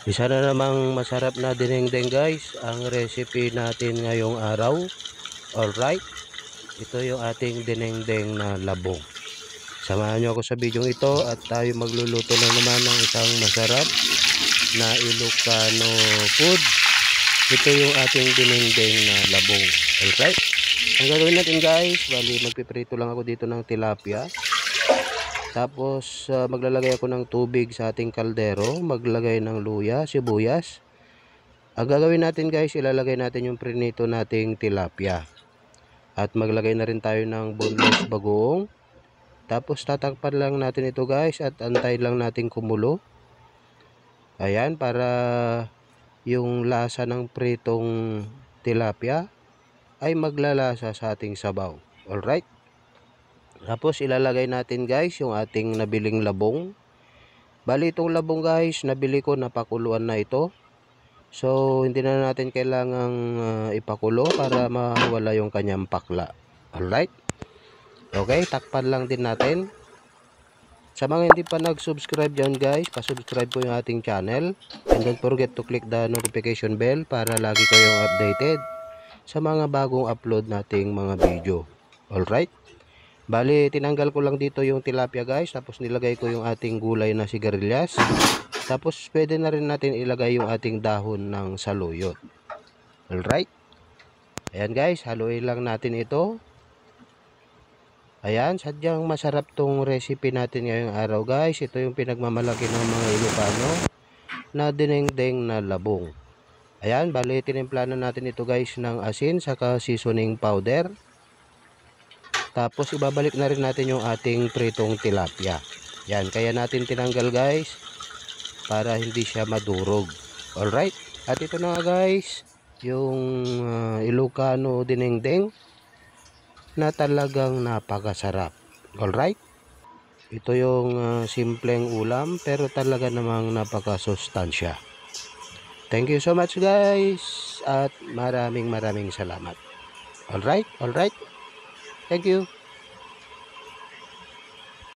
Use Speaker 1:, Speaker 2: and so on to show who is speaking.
Speaker 1: Isa na namang masarap na dinengdeng guys, ang recipe natin ngayong araw. Alright, ito yung ating dinengdeng na labong. Samahan nyo ako sa video ito at tayo magluluto na naman ng isang masarap na Ilocano food. Ito yung ating dinengdeng na labong. Alright, ang gagawin natin guys, bali magpiprito lang ako dito ng tilapia. Tapos maglalagay ako ng tubig sa ating kaldero, maglagay ng luya, sibuyas. Ang gagawin natin guys, ilalagay natin yung prinito nating tilapia. At maglagay na rin tayo ng boneless bagoong. Tapos tatakpan lang natin ito guys at antay lang natin kumulo. Ayan, para yung lasa ng pritong tilapia ay maglalasa sa ating sabaw. Alright. Tapos ilalagay natin guys yung ating nabiling labong. Bali itong labong guys, nabili ko, napakuluan na ito. So hindi na natin kailangang ipakulo para mawala yung kanyang pakla. Alright. Okay, takpan lang din natin. Sa mga hindi pa nag-subscribe dyan guys, pa-subscribe po yung ating channel. And don't forget to click the notification bell para lagi kayong updated sa mga bagong upload nating mga video. Alright. Bali, tinanggal ko lang dito yung tilapia guys. Tapos nilagay ko yung ating gulay na sigarilyas. Tapos pwede na rin natin ilagay yung ating dahon ng saluyot. Alright. Ayan guys, haluin lang natin ito. Ayan, sadyang masarap tong recipe natin ngayong araw guys. Ito yung pinagmamalaki ng mga Ilocano na dinengdeng na labong. Ayan, bali tinimpla na natin ito guys ng asin saka seasoning powder. Tapos ibabalik na rin natin yung ating pritong tilapia. Yan, kaya natin tinanggal guys para hindi siya madurog. Alright, at ito na guys yung Ilocano dinengdeng na talagang napakasarap. Alright, ito yung simpleng ulam pero talaga namang napakasustansya. Thank you so much guys at maraming salamat. Alright. Thank you.